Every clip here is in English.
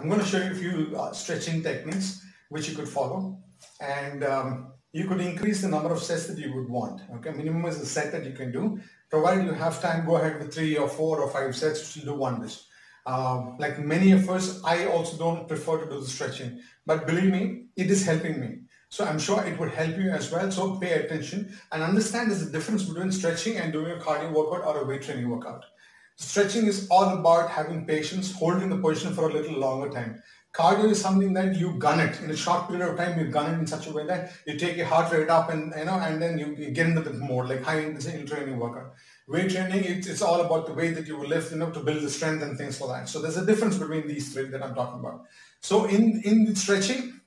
I'm going to show you a few stretching techniques which you could follow, and you could increase the number of sets that you would want. Okay, minimum is the set that you can do. Provided you have time, go ahead with 3 or 4 or 5 sets, which will do wonders. Like many of us, I also don't prefer to do the stretching, but believe me, it is helping me. So I'm sure it would help you as well. So pay attention and understand there's a difference between stretching and doing a cardio workout or a weight training workout. Stretching is all about having patience, holding the position for a little longer time. Cardio is something that you gun it in a short period of time. You gun it in such a way that you take your heart rate up, and and then you get into the mode like high intensity training workout. Weight training, it's all about the way that you will lift, to build the strength and things like that. So there's a difference between these three that I'm talking about. So in the stretching,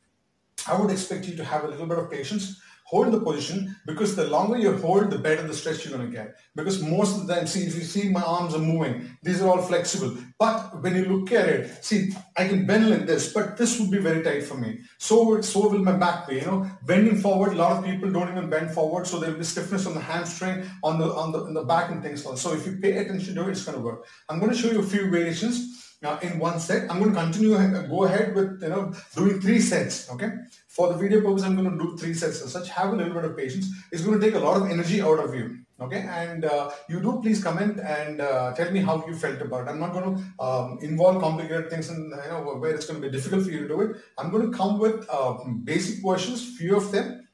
I would expect you to have a little bit of patience. Hold the position, because the longer you hold, the better the stretch you're going to get. Because most of the time, see, if you see my arms are moving, these are all flexible. But when you look at it, see, I can bend like this, but this would be very tight for me. So will my back be. Bending forward, a lot of people don't even bend forward, so there will be stiffness on the hamstring, on the back, and things like that. So if you pay attention to it, it's going to work. I'm going to show you a few variations. Now in one set, I'm going to continue and go ahead with doing 3 sets. Okay, for the video purpose, I'm going to do 3 sets as such. Have a little bit of patience. It's going to take a lot of energy out of you. Okay, and you do please comment and tell me how you felt about it. I'm not going to involve complicated things and where it's going to be difficult for you to do it. I'm going to come with basic versions, few of them,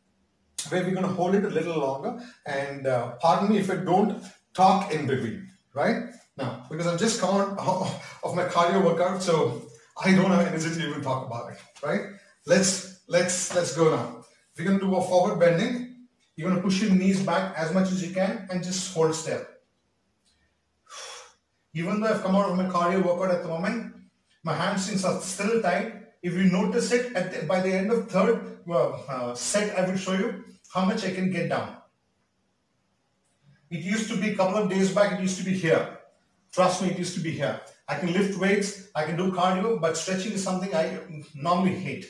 where we're going to hold it a little longer. And pardon me if I don't talk in between, right? Now, because I've just come out of my cardio workout, so I don't have energy to even talk about it, right? Let's go now. We're going to do a forward bending. You're going to push your knees back as much as you can and just hold still. Even though I've come out of my cardio workout at the moment, my hamstrings are still tight. If you notice it, by the end of third set, I will show you how much I can get down. It used to be a couple of days back, it used to be here. Trust me, it used to be here. I can lift weights, I can do cardio, but stretching is something I normally hate.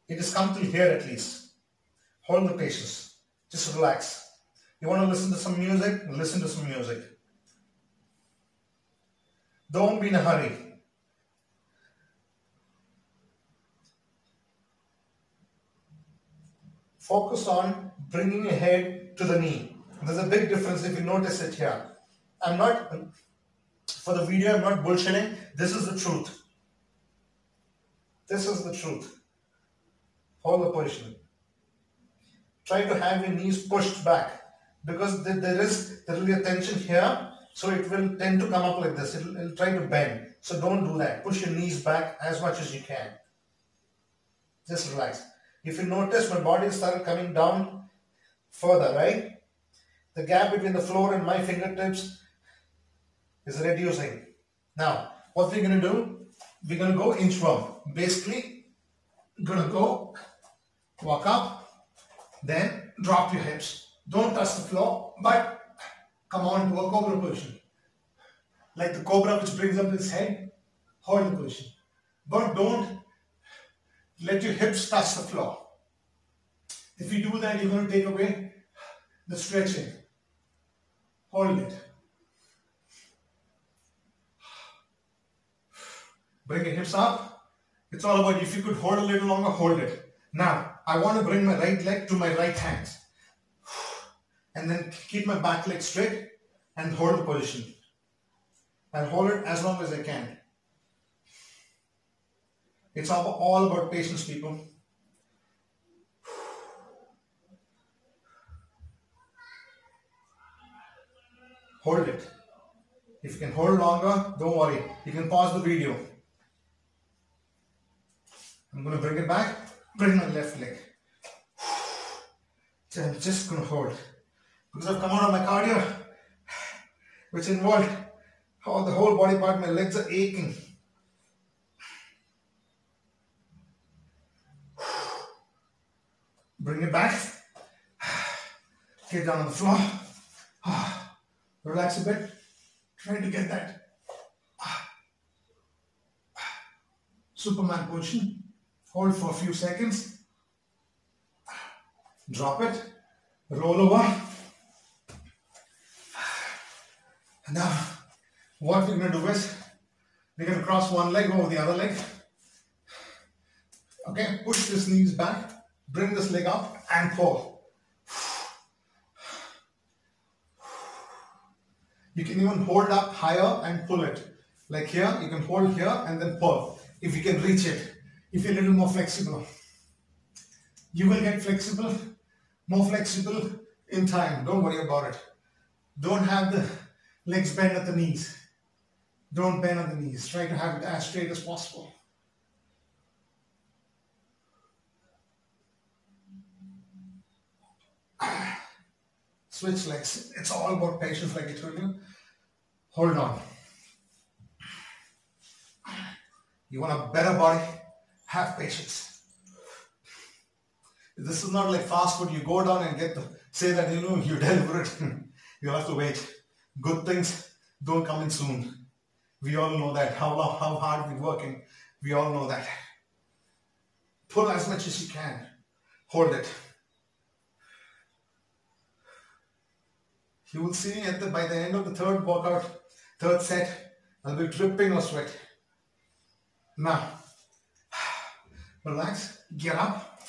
It has come till here at least. Hold the patience. Just relax. You want to listen to some music? Listen to some music. Don't be in a hurry. Focus on bringing your head to the knee. There's a big difference if you notice it here. I'm not, for the video, I'm not bullshitting. This is the truth. This is the truth. Hold the position. Try to have your knees pushed back, because there will be a tension here, so it will tend to come up like this. It'll try to bend. So don't do that. Push your knees back as much as you can. Just relax. If you notice, my body started coming down further, right? The gap between the floor and my fingertips is reducing. Now, what we're going to do, we're going to go inchworm. Basically, going to go, walk up, then drop your hips. Don't touch the floor, but come on to a cobra position. Like the cobra which brings up its head, hold the position. But don't let your hips touch the floor. If you do that, you're going to take away the stretching. Hold it. Bring your hips up. It's all about, if you could hold a little longer, hold it. Now, I want to bring my right leg to my right hand. And then keep my back leg straight and hold the position. And hold it as long as I can. It's all about patience, people. Hold it. If you can hold longer, don't worry. You can pause the video. I'm going to bring it back. Bring my left leg. So I'm just going to hold. Because I've come out of my cardio, which involved the whole body part. My legs are aching. Bring it back. Get down on the floor. Relax a bit. Try to get that Superman position. Hold for a few seconds. Drop it. Roll over. Now, what we're going to do is We're going to cross one leg over the other leg. Okay, push this knees back, bring this leg up and pull. You can even hold up higher and pull it. Like here, you can hold here and then pull. If you can reach it, if you're a little more flexible. You will get flexible, more flexible in time. Don't worry about it. Don't have the legs bend at the knees. Don't bend at the knees. Try to have it as straight as possible. Switch legs. It's all about patience, like I told you. Hold on. You want a better body? Have patience. This is not like fast food. You go down and get the, say that you deliver it. You have to wait. Good things don't come in soon. We all know that. How hard we're working. We all know that. Pull as much as you can. Hold it. You will see by the end of the third workout, third set, I'll be dripping of sweat. Now, relax, get up.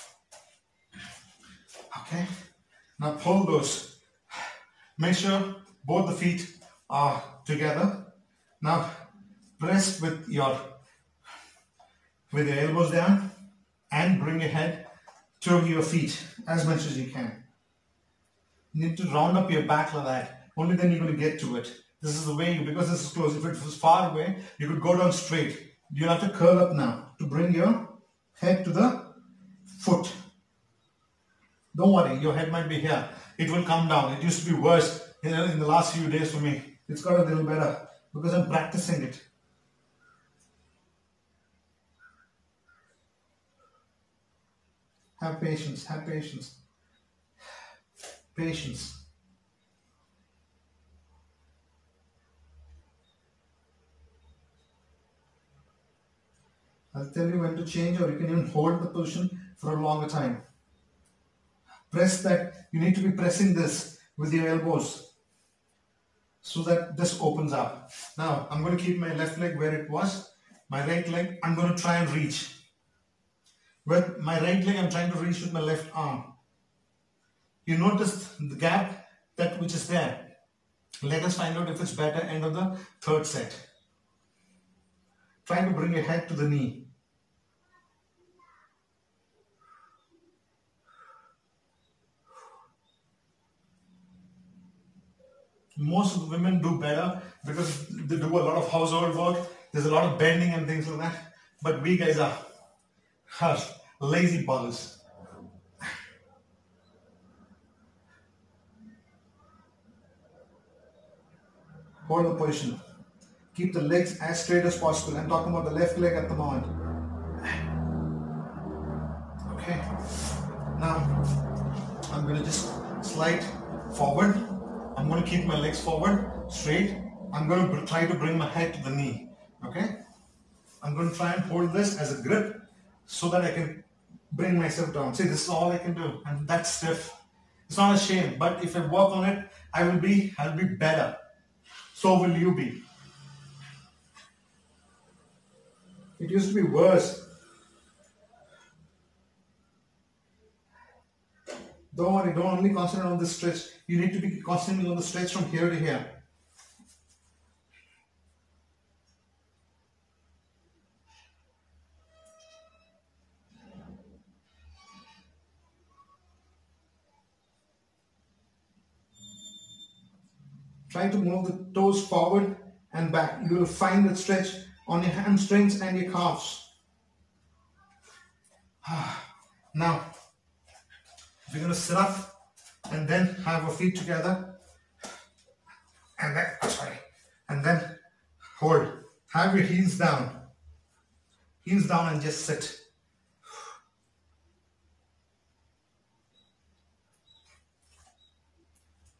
Okay, now pull those. Make sure both the feet are together. Now, press with your elbows down and bring your head to your feet as much as you can. You need to round up your back like that. Only then you're going to get to it. This is the way because this is close. If it was far away, you could go down straight. You have to curl up now to bring your head to the foot. Don't worry, your head might be here. It will come down. It used to be worse in the last few days for me. It's got a little better because I'm practicing it. Have patience, have patience. Patience. I'll tell you when to change, or you can even hold the position for a longer time. Press that. You need to be pressing this with your elbows so that this opens up. Now, I'm going to keep my left leg where it was. My right leg, I'm going to try and reach. With my right leg, I'm trying to reach with my left arm. You notice the gap which is there. Let us find out if it's better end of the third set. Try to bring your head to the knee. Most of the women do better because they do a lot of household work. There's a lot of bending and things like that. But we guys are lazy buggers. Hold the position. Keep the legs as straight as possible. I'm talking about the left leg at the moment. Okay. Now, I'm going to just slide forward. I'm going to keep my legs forward, straight. I'm going to try to bring my head to the knee. Okay. I'm going to try and hold this as a grip so that I can bring myself down. See, this is all I can do. And that's stiff. It's not a shame, but if I work on it, I'll be better. So will you be. It used to be worse. Don't worry, don't only concentrate on the stretch. You need to be concentrating on the stretch from here to here. Try to move the toes forward and back. You will find the stretch on your hamstrings and your calves. Now, we're going to sit up and then have our feet together and then hold. Have your heels down and just sit.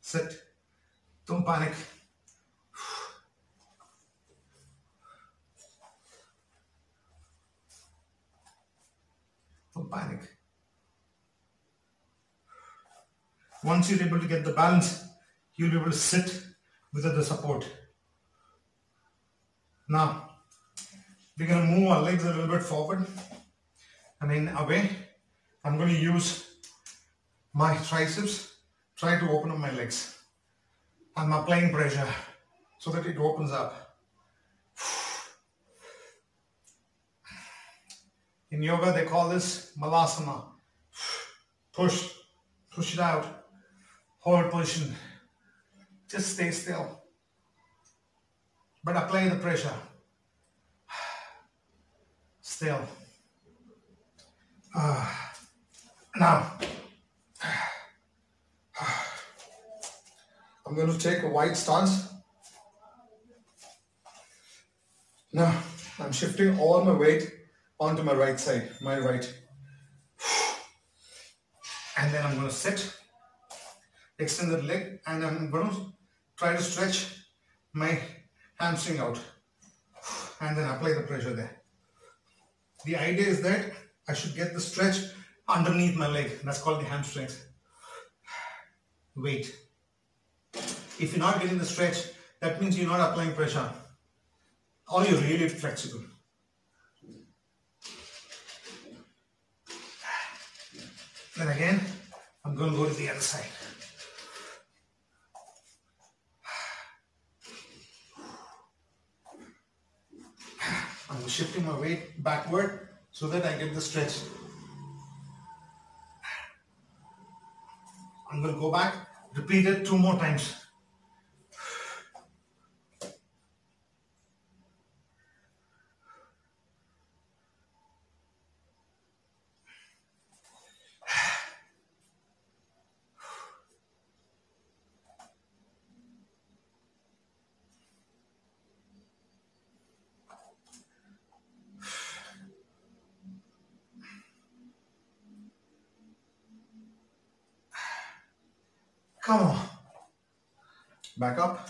Sit. Don't panic. Don't panic. Once you're able to get the balance, you'll be able to sit without the support. Now, We're going to move our legs a little bit forward. I mean away. I'm going to use my triceps. Try to open up my legs. I'm applying pressure so that it opens up. In yoga, they call this malasana. Push it out, hold position. Just stay still, but apply the pressure. Still. Now, I'm going to take a wide stance. Now, I'm shifting all my weight onto my right side, my right. And then I'm going to sit, extend the leg, and I'm going to try to stretch my hamstring out. And then apply the pressure there. The idea is that I should get the stretch underneath my leg. That's called the hamstrings. Wait. If you're not getting the stretch, that means you're not applying pressure. Or you're really flexible. Then again, I'm going to go to the other side. I'm shifting my weight backward so that I get the stretch. I'm going to go back, repeat it 2 more times. Come on. Back up.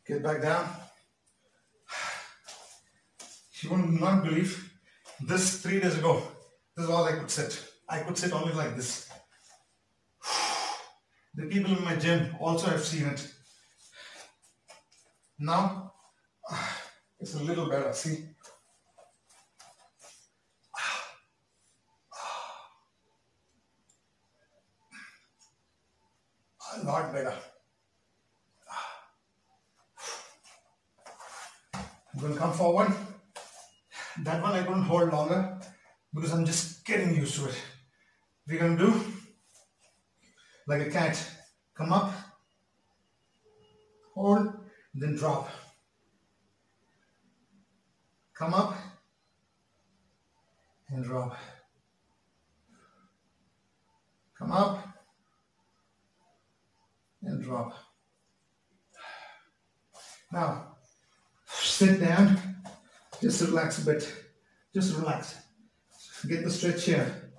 Get back down. You will not believe this 3 days ago. This is all I could sit. I could sit only like this. The people in my gym also have seen it. Now it's a little better. See? A lot better. I'm going to come forward. That one I'm going to hold longer because I'm just getting used to it. We're going to do like a cat. Come up, hold, then drop. Come up and drop. Come up and drop. Now, sit down, just relax a bit, just relax. Get the stretch here,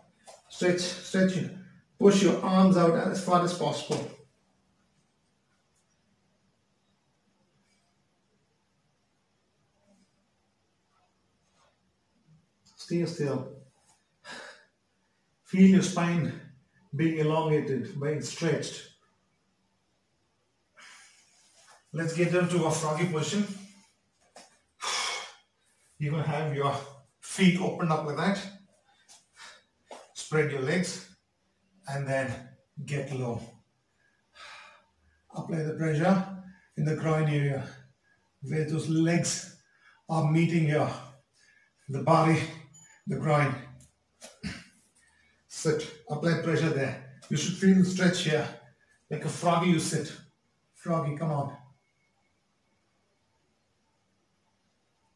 stretch here. Push your arms out as far as possible. Stay still. Feel your spine being elongated, being stretched. Let's get into a froggy position. You're going to have your feet opened up like that. Spread your legs and then get low. Apply the pressure in the groin area where those legs are meeting here. The body, the groin. Sit. Apply pressure there. You should feel the stretch here. Like a froggy you sit. Froggy, come on.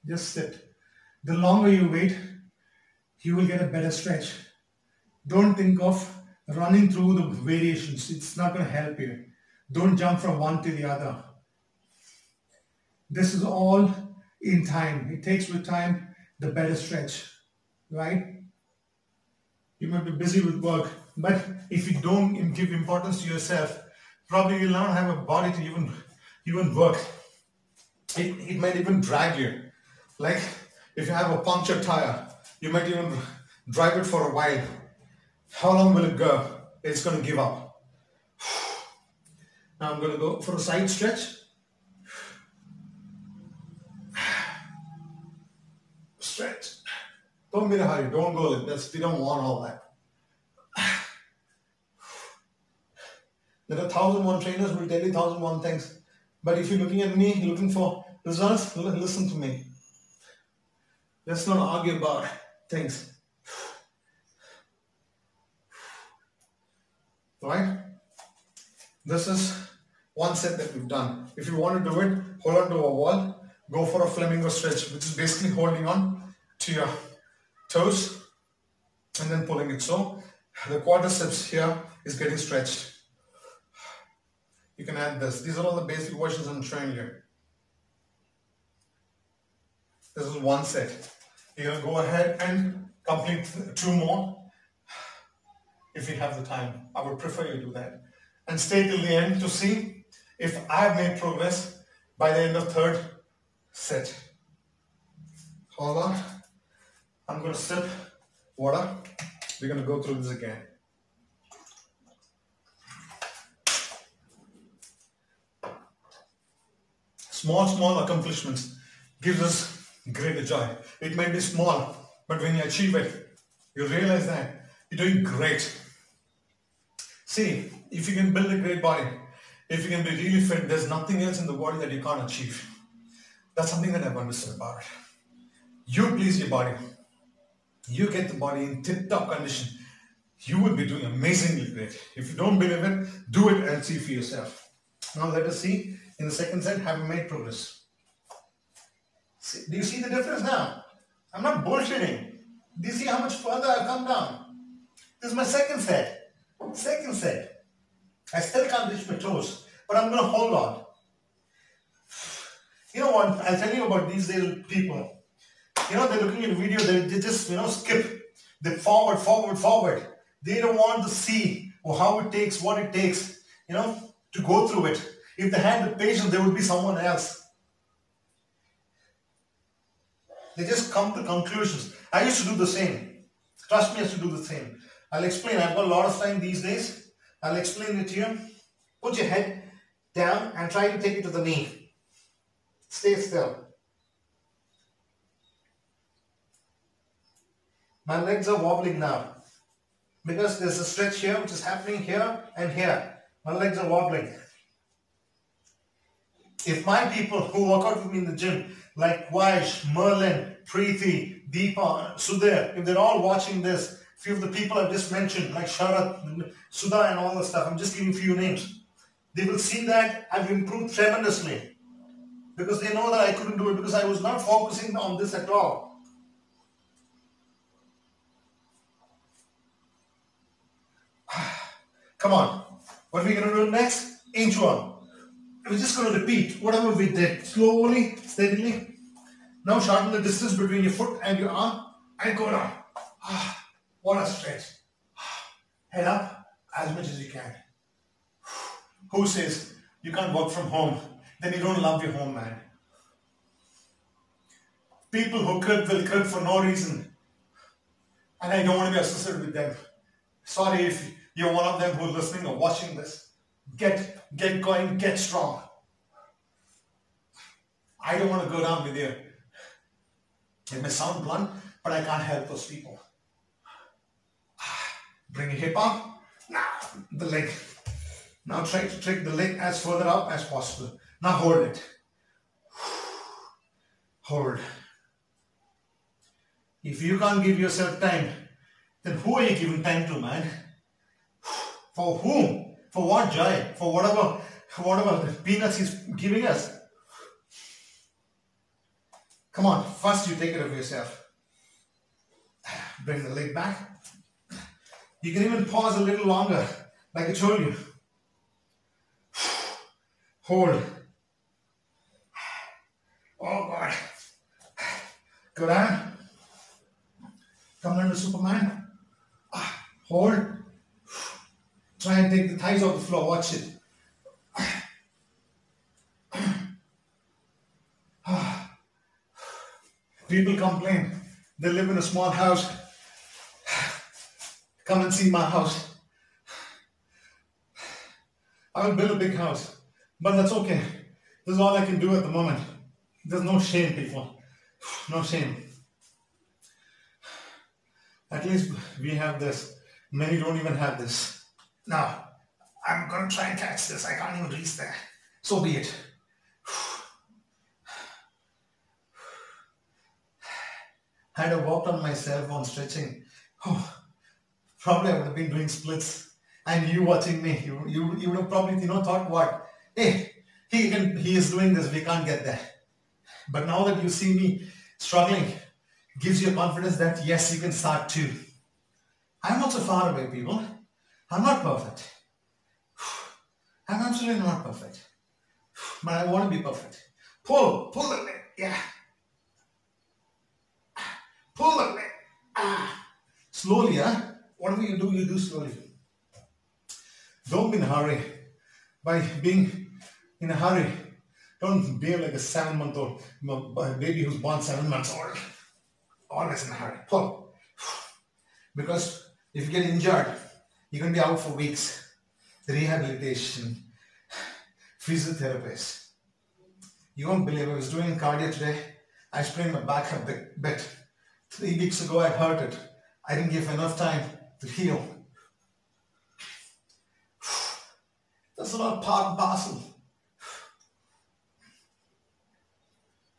Just sit. The longer you wait, you will get a better stretch. Don't think of running through the variations. It's not going to help you. Don't jump from one to the other. This is all in time. It takes with time, the better stretch, right? You might be busy with work, but if you don't give importance to yourself, probably you'll not have a body to even work. It might even drag you. Like if you have a punctured tire, you might even drive it for a while. How long will it go? It's going to give up. Now I'm going to go for a side stretch. Stretch. Don't be in a hurry. Don't go like this. We don't want all that. There are 1,001 trainers who will tell you 1,001 things. But if you're looking at me, looking for results, listen to me. Let's not argue about things. Right? This is one set that we've done. If you want to do it, hold on to a wall. Go for a flamingo stretch, which is basically holding on to your toes and then pulling it. So the quadriceps here is getting stretched. You can add this. These are all the basic versions I'm showing you. This is one set. You're going to go ahead and complete 2 more if you have the time. I would prefer you do that. And stay till the end to see if I have made progress by the end of 3rd set. Hold on. I'm going to sip water. We're going to go through this again. Small accomplishments gives us greater joy. It may be small, but when you achieve it, you realize that you're doing great. See, if you can build a great body, if you can be really fit, there's nothing else in the body that you can't achieve. That's something that I've understood about it. You please your body. You get the body in tip-top condition. You will be doing amazingly great. If you don't believe it, do it and see for yourself. Now let us see. In the 2nd set, have you made progress? See, do you see the difference now? I'm not bullshitting. Do you see how much further I've come down? This is my 2nd set. 2nd set. I still can't reach my toes, but I'm going to hold on. You know what? I'll tell you about these days people. You know, they're looking at a video, they just, skip. They forward. They don't want to see how it takes, what it takes, to go through it. If they had the patience, there would be someone else. They just come to conclusions. I used to do the same. Trust me, I used to do the same. I'll explain. I've got a lot of time these days. I'll explain it to you. Put your head down and try to take it to the knee. Stay still. My legs are wobbling now because there's a stretch here which is happening here and here. My legs are wobbling. If my people who work out with me in the gym, like Vaish, Merlin, Preeti, Deepa, Sudhir, if they're all watching this, few of the people I've just mentioned, like Sharat, Sudha and all the stuff, I'm just giving a few names. They will see that I've improved tremendously because they know that I couldn't do it because I was not focusing on this at all. Come on. What are we going to do next? Inchworm. We're just going to repeat whatever we did. Slowly, steadily. Now shorten the distance between your foot and your arm and go down. What a stretch. Head up as much as you can. Who says you can't work from home? Then you don't love your home, man. People who quit will quit for no reason. And I don't want to be associated with them. Sorry if you're one of them who's listening or watching this. Get going, get strong. I don't want to go down with you. It may sound blunt, but I can't help those people. Bring your hip up. Now, the leg. Now try to take the leg as further up as possible. Now hold it. Hold. If you can't give yourself time, then who are you giving time to, man? For whom? For what joy? For whatever the peanuts he's giving us. Come on, first you take it of yourself. Bring the leg back. You can even pause a little longer, like I told you. Hold. Oh God. Go down. Come down to Superman. Hold. Try and take the thighs off the floor. Watch it. People complain. They live in a small house. Come and see my house. I will build a big house. But that's okay. This is all I can do at the moment. There's no shame, people. No shame. At least we have this. Many don't even have this. Now, I'm going to try and catch this. I can't even reach there. So be it. Had I worked on myself on stretching, probably I would have been doing splits. And you watching me, you would have probably thought what? Hey, he is doing this, we can't get there. But now that you see me struggling, gives you a confidence that yes, you can start too. I'm not so far away, people. I'm not perfect. I'm absolutely not perfect. But I want to be perfect. Pull the leg, yeah. Pull the leg, slowly, whatever you do slowly. Don't be in a hurry. By being in a hurry, don't behave like a 7-month-old baby who's born 7 months old. Always in a hurry. Pull. Because if you get injured, you're going to be out for weeks. Rehabilitation, physiotherapist. You won't believe I was doing cardio today. I sprained my back a bit. 3 weeks ago I hurt it. I didn't give enough time to heal. That's not part and parcel.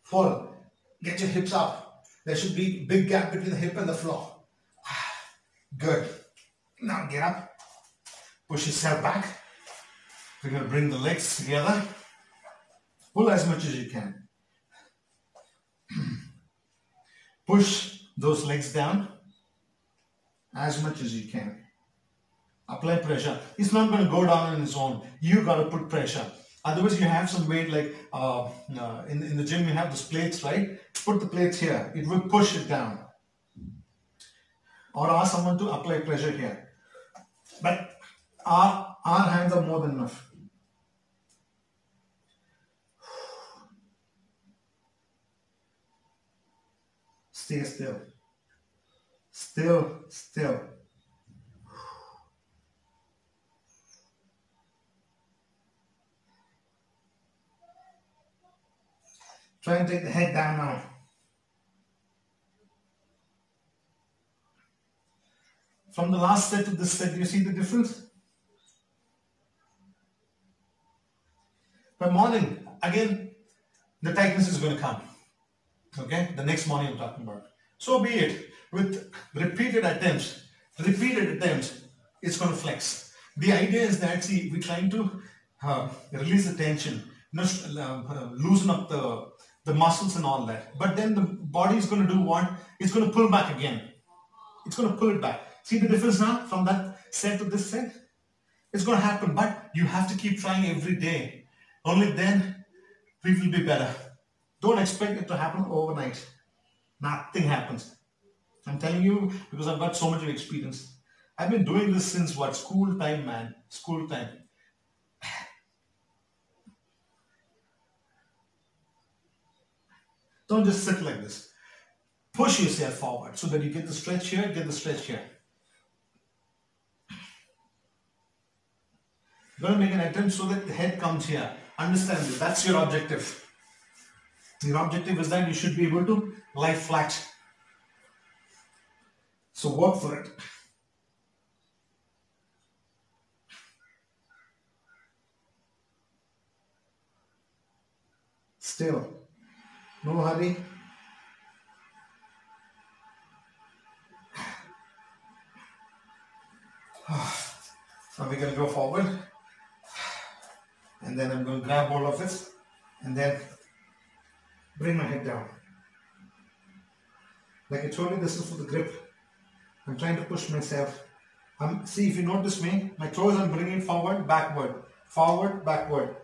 Pull. Get your hips up. There should be a big gap between the hip and the floor. Good. Now get up. Push yourself back. We're going to bring the legs together. Pull as much as you can. Push those legs down as much as you can. Apply pressure. It's not going to go down on its own. You got to put pressure. Otherwise, you have some weight like in the gym, you have those plates, right? Put the plates here. It will push it down. Or ask someone to apply pressure here. But our hands are more than enough. Stay still. Still. Try and take the head down now. From the last set to this set, do you see the difference? By morning, again, the tightness is going to come. Okay, the next morning I'm talking about. So be it. With repeated attempts, it's going to flex. The idea is that, see, we're trying to release the tension, loosen up the muscles and all that. But then the body is going to do what? It's going to pull back again. It's going to pull it back. See the difference now from that set to this set? It's going to happen, but you have to keep trying every day. Only then we will be better. Don't expect it to happen overnight. Nothing happens. I'm telling you because I've got so much of experience. I've been doing this since what? School time, man. School time. Don't just sit like this. Push yourself forward so that you get the stretch here, get the stretch here. You're going to make an attempt so that the head comes here. Understand this. That's your objective. Your objective is that you should be able to lie flat. So work for it. Still. No hurry. Now we're going to go forward. And then I'm going to grab hold of it. And then bring my head down. Like I told you, this is for the grip. I'm trying to push myself. See, if you notice me, my toes I'm bringing forward, backward. Forward, backward.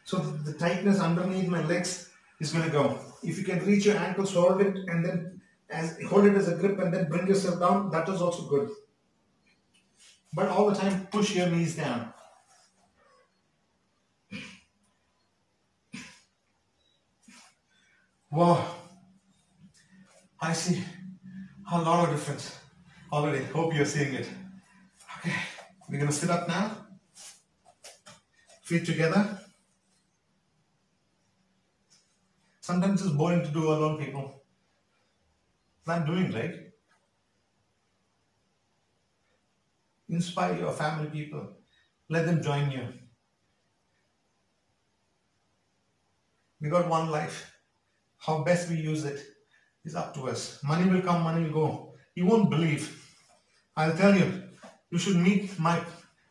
So the tightness underneath my legs is going to go. If you can reach your ankles, hold it and then hold it as a grip and then bring yourself down, that is also good. But all the time, push your knees down. Wow. I see a lot of difference already. Hope you're seeing it. Okay, we're going to sit up now. Feet together. Sometimes it's boring to do alone, people. I'm doing, right? Inspire your family people. Let them join you. We got one life. How best we use it is up to us. Money will come, money will go. You won't believe. I'll tell you, you should meet my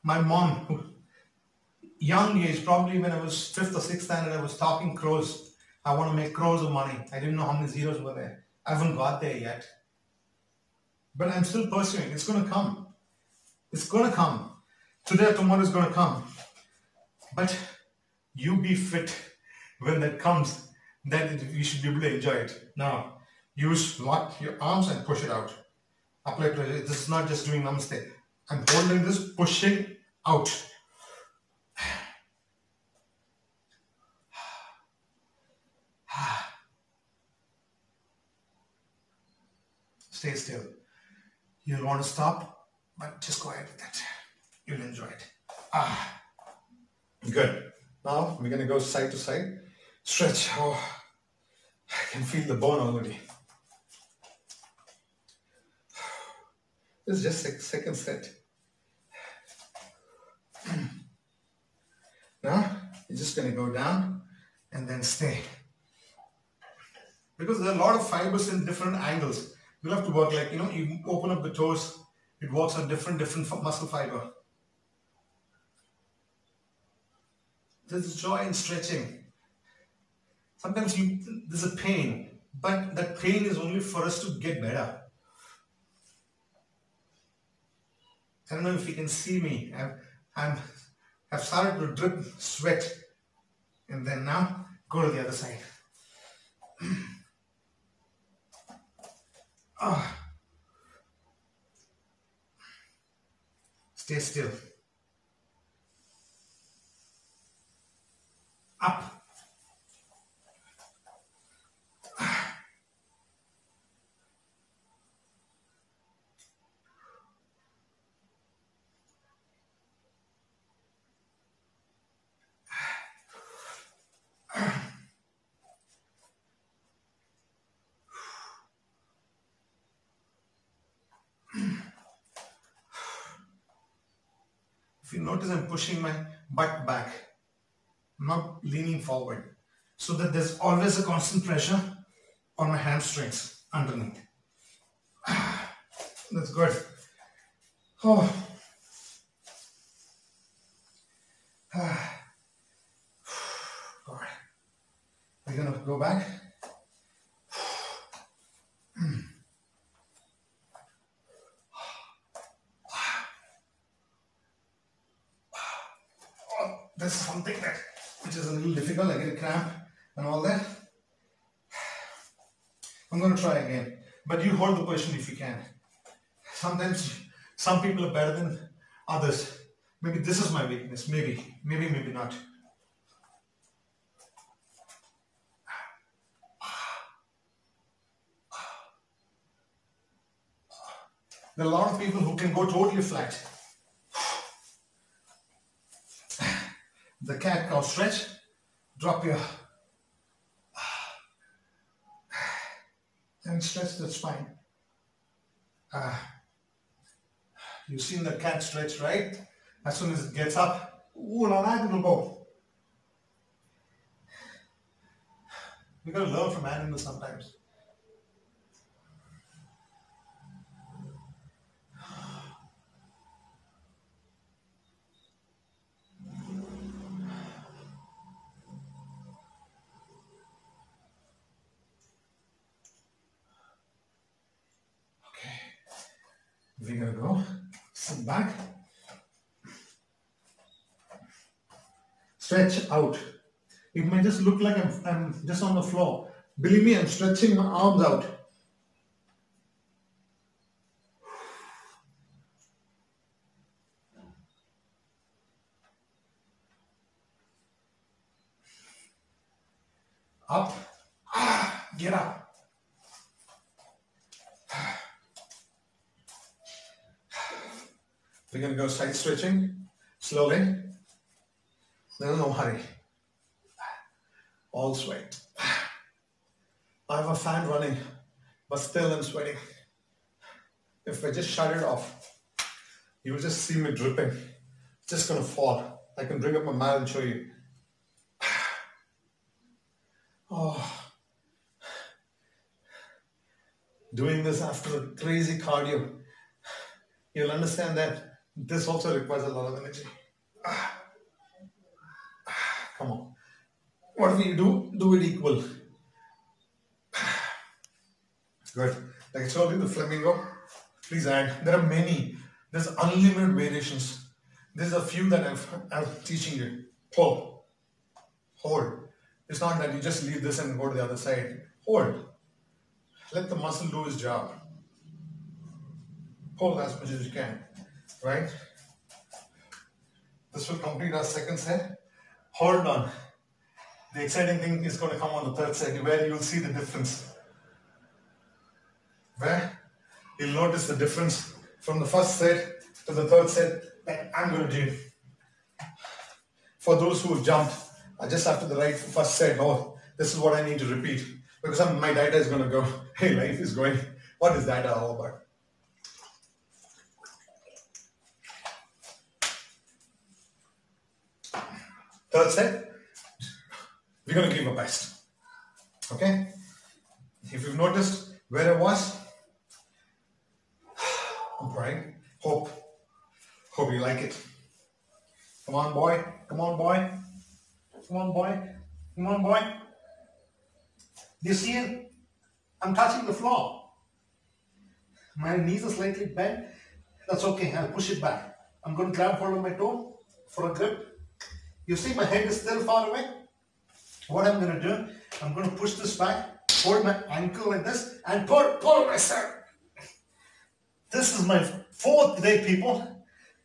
mom. Young age, probably when I was fifth or sixth standard, I was talking crores. I want to make crores of money. I didn't know how many zeros were there. I haven't got there yet. But I'm still pursuing. It's going to come. It's going to come. Today or tomorrow is going to come. But you be fit when that comes. Then you should be able to enjoy it. Now, use what? Your arms and push it out. Apply pressure. This is not just doing namaste. I'm holding this, pushing out. Stay still. You'll want to stop, but just go ahead with it. You'll enjoy it. Good. Now we're going to go side to side. Stretch. Oh, I can feel the bone already. This is just a second set. Now you're just going to go down and then stay. Because there are a lot of fibers in different angles. You'll have to work like, you open up the toes, it works on different muscle fiber. There's joy in stretching. Sometimes there's a pain, but that pain is only for us to get better. I don't know if you can see me. I've started to drip sweat, and then now go to the other side. Stay still. Up. If you notice, I'm pushing my butt back. I'm not leaning forward. So that there's always a constant pressure on my hamstrings underneath. That's good. Oh. All right. We're going to go back. That's something which is a little difficult. I get a cramp and all that. I'm going to try again. But you hold the position if you can. Sometimes some people are better than others. Maybe this is my weakness. Maybe not. There are a lot of people who can go totally flat. The cat-cow stretch. Drop your and stretch the spine. You've seen the cat stretch, right? As soon as it gets up, ooh la la, it'll go. We gotta learn from animals sometimes. We're gonna go sit back, stretch out. It may just look like I'm just on the floor. Believe me, I'm stretching my arms out. Up, get up. We're going to go side stretching slowly. There's no hurry. All sweat. I have a fan running, but still I'm sweating. If I just shut it off, You will just see me dripping. It's just going to fall. I can bring up my mat and show you. Oh, doing this after a crazy cardio, you'll understand that this also requires a lot of energy. Come on. Whatever you do, do it equal. Good. Like I told you, the flamingo, please add. There are many. There's unlimited variations. There's a few that I'm teaching you. Pull. Hold. It's not that you just leave this and go to the other side. Hold. Let the muscle do its job. Pull as much as you can. Right? This will complete our second set. Hold on. The exciting thing is going to come on the third set where you'll see the difference. Where you'll notice the difference from the first set to the third set that I'm going to do. For those who jumped just after the first set, oh, this is what I need to repeat. Because my data is going to go, hey, life is going, what is data all about? Third set, we're going to give our best. Okay? If you've noticed where I was, I'm trying. Hope you like it. Come on, boy. Come on, boy. Come on, boy. Come on, boy. Do you see it? I'm touching the floor. My knees are slightly bent. That's okay. I'll push it back. I'm going to grab hold of my toe for a grip. You see my head is still far away. What I'm going to do, I'm going to push this back, hold my ankle like this, and pull myself. This is my fourth day, people.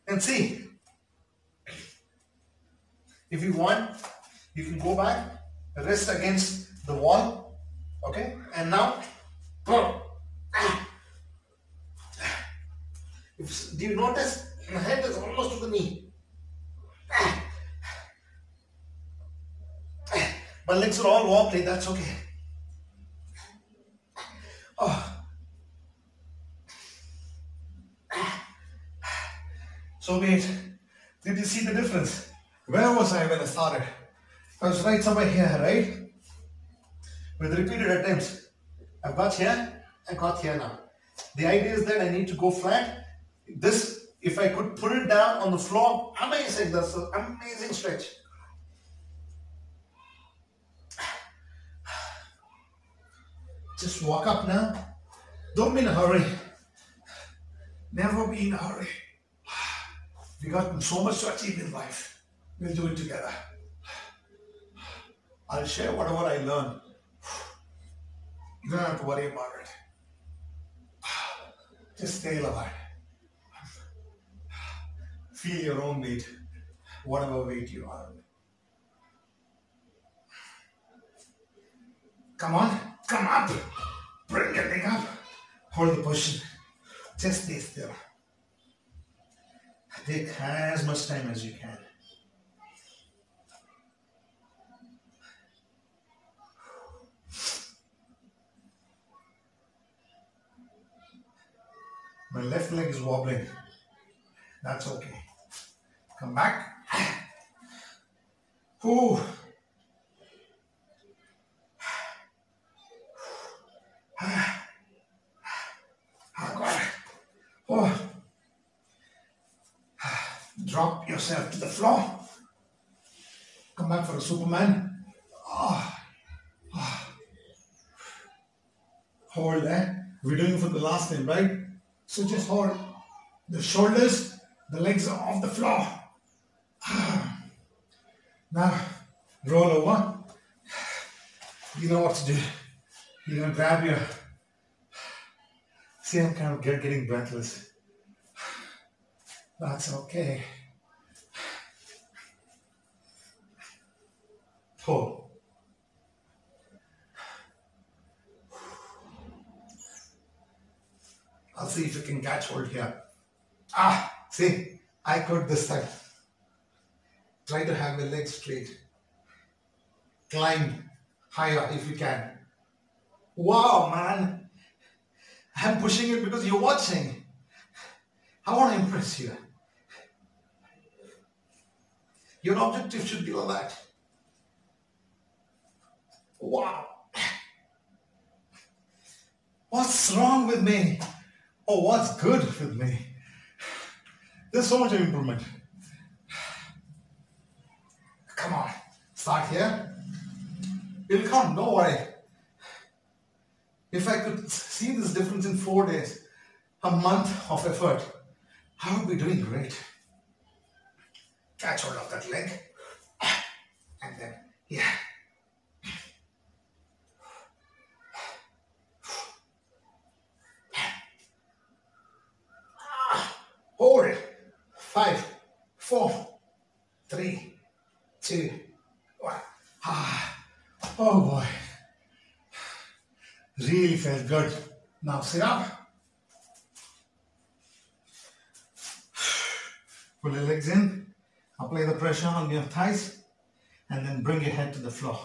And see, if you want, you can go back, rest against the wall, okay? And now, pull. Do you notice? My head is almost to the knee. My legs are all wobbly, that's okay. Oh. So wait, did you see the difference? Where was I when I started? I was right somewhere here, right? With repeated attempts. I've got here, I got here now. The idea is that I need to go flat. This, if I could put it down on the floor, amazing, that's an amazing stretch. Just walk up now. Don't be in a hurry. Never be in a hurry. We got so much to achieve in life. We'll do it together. I'll share whatever I learn. You don't have to worry about it. Just stay alive. Feel your own weight, whatever weight you are. Come on, come up. Bring your leg up. Hold the position. Just stay still. Take as much time as you can. My left leg is wobbling. That's okay. Come back. Ooh. Oh. Drop yourself to the floor. Come back for a Superman. Oh. Oh. Hold there. We're doing it for the last time, right? So just hold the shoulders, the legs are off the floor. Now, roll over. You know what to do. You're going to grab your... See, I'm kind of getting breathless. That's okay. Hold. I'll see if you can catch hold here. See, I could this time. Try to have your legs straight. Climb higher if you can. Wow, man. I'm pushing it because you're watching. I want to impress you. Your objective should be like that. Wow. What's wrong with me? Or what's good with me? There's so much improvement. Come on. Start here. It'll come, don't worry. If I could see this difference in 4 days, a month of effort, I would be doing great. Catch hold of that leg. And then, yeah. Hold it. 5, 4, 3, 2, 1. Oh boy. Really felt good. Now sit up. Pull your legs in. Apply the pressure on your thighs. And then bring your head to the floor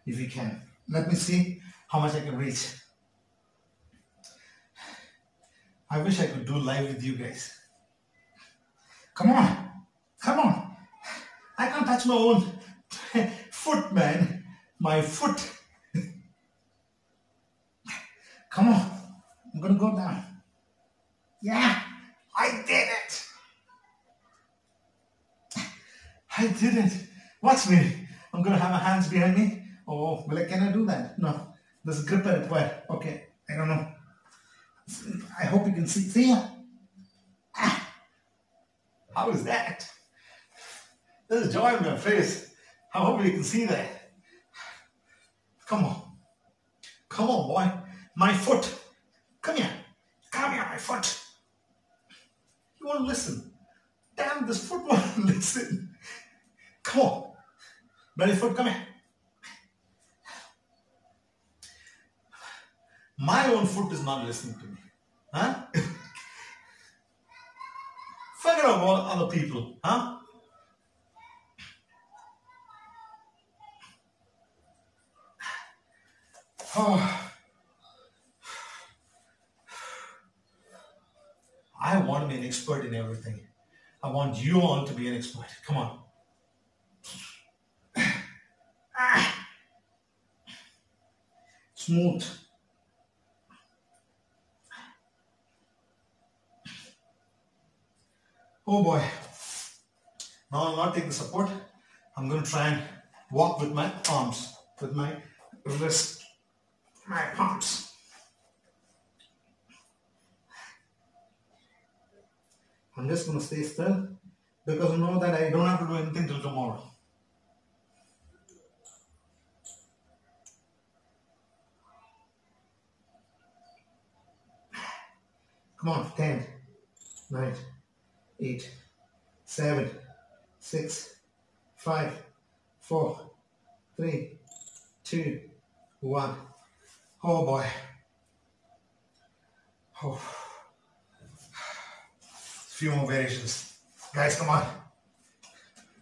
if you can. Let me see how much I can reach. I wish I could do live with you guys. Come on. Come on. I can't touch my own foot, man. My foot. Come on. I'm going to go down. Yeah. I did it. I did it. Watch me. I'm going to have my hands behind me. Oh, well, can I do that? No. There's a grip required. Okay. I don't know. I hope you can see. See ya. How is that? There's joy in my face. I hope you can see that. Come on. Come on, boy. My foot. Come here. Come here, my foot. You won't listen. Damn, this foot won't listen. Come on. Belly foot, come here. My own foot is not listening to me. Huh? Forget about other people. Huh? Oh. I want to be an expert in everything. I want you all to be an expert. Come on. Smooth. Oh boy. Now I'll not take the support. I'm going to try and walk with my arms, with my wrist, my palms. I'm just going to stay still because I know that I don't have to do anything till tomorrow. Come on, 10, 9, 8, 7, 6, 5, 4, 3, 2, 1. Oh boy. Oh. Few more variations. Guys, come on.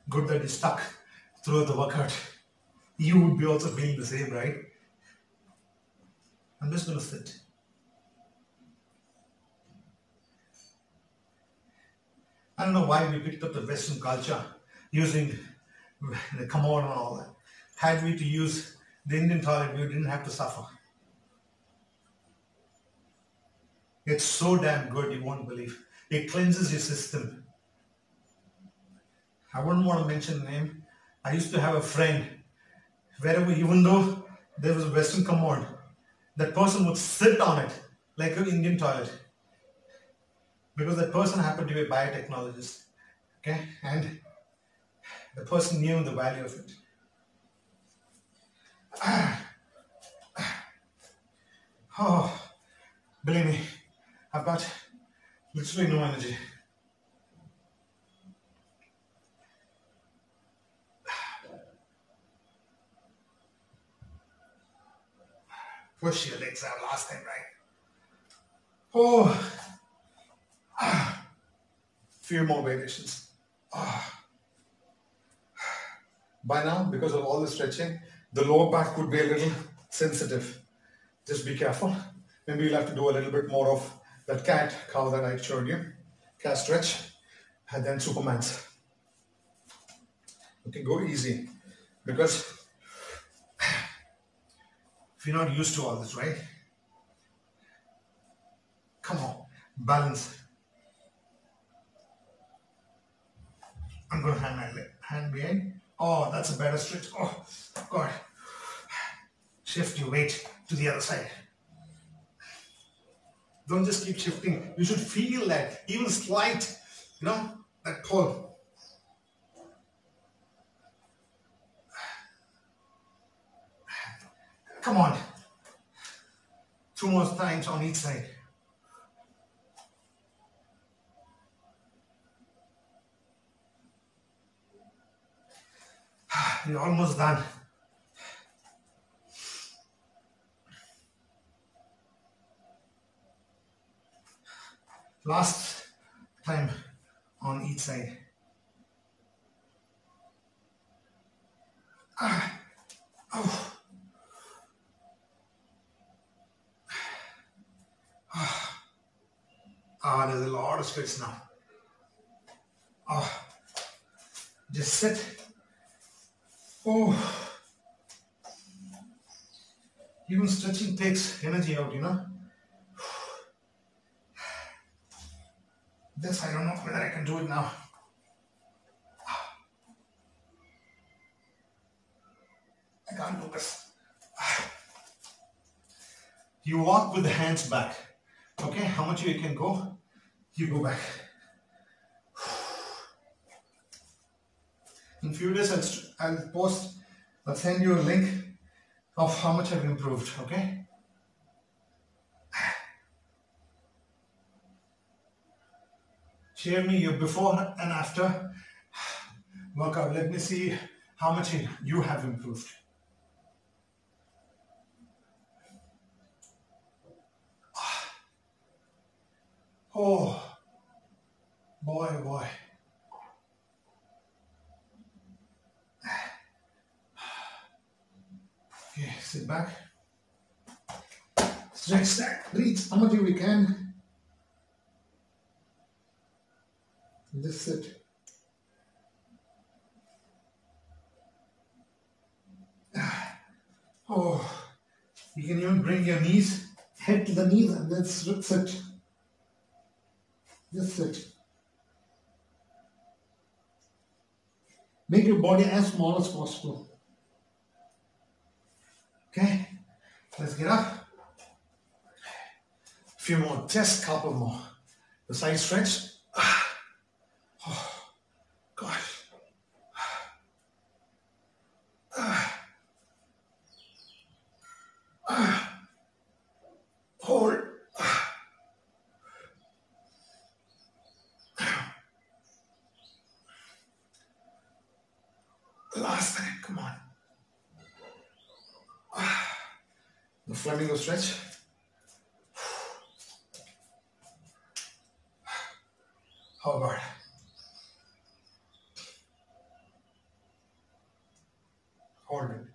Good that you stuck through the workout. You would be also feeling the same, right? I'm just going to sit. I don't know why we picked up the Western culture using the commode and all that. Had we to use the Indian toilet, we didn't have to suffer. It's so damn good, you won't believe. It cleanses your system. I wouldn't want to mention the name. I used to have a friend, wherever, even though there was a Western commode, that person would sit on it like an Indian toilet. Because that person happened to be a biotechnologist. Okay? And the person knew the value of it. Oh, believe me, I've got literally no energy. Push your legs out last time, right? Oh, few more variations. By now, because of all the stretching, the lower back could be a little sensitive. Just be careful. Maybe you'll have to do a little bit more of that cat cow that I showed you. Cat stretch, and then Superman's. Okay, go easy. Because if you're not used to all this, right? Come on, balance. I'm going to hand behind. Oh, that's a better stretch. Oh, God. Shift your weight to the other side. Don't just keep shifting. You should feel that, even slight, that pull. Come on. 2 more times on each side. You're almost done. Last time on each side. There's a lot of stretch now. Just sit. Oh, even stretching takes energy out, This, I don't know whether I can do it now. I can't do this. You walk with the hands back. Okay, how much you can go? You go back. In few days, I'll send you a link of how much I've improved, okay? Share me your before and after workout. Let me see how much you have improved. Oh, boy. Okay, sit back. Stretch that. Breathe how much we can. Just sit. Oh, you can even bring your knees, head to the knees, and then sit. Just sit. Make your body as small as possible. Okay, let's get up. A few more, just a couple more. The side stretch. Oh, gosh. Hold. Last time, come on. The flamingo stretch. How about? Hold it.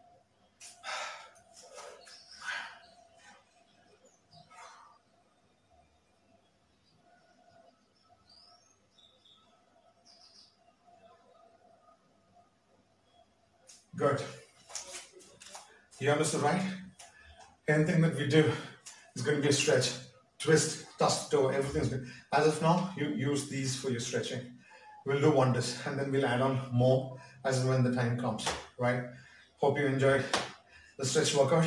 Good. You understood, right? Anything that we do is going to be a stretch. Twist, touch toe, everything's good. As of now, you use these for your stretching. We'll do wonders, and then we'll add on more as and when the time comes, right? Hope you enjoyed the stretch workout.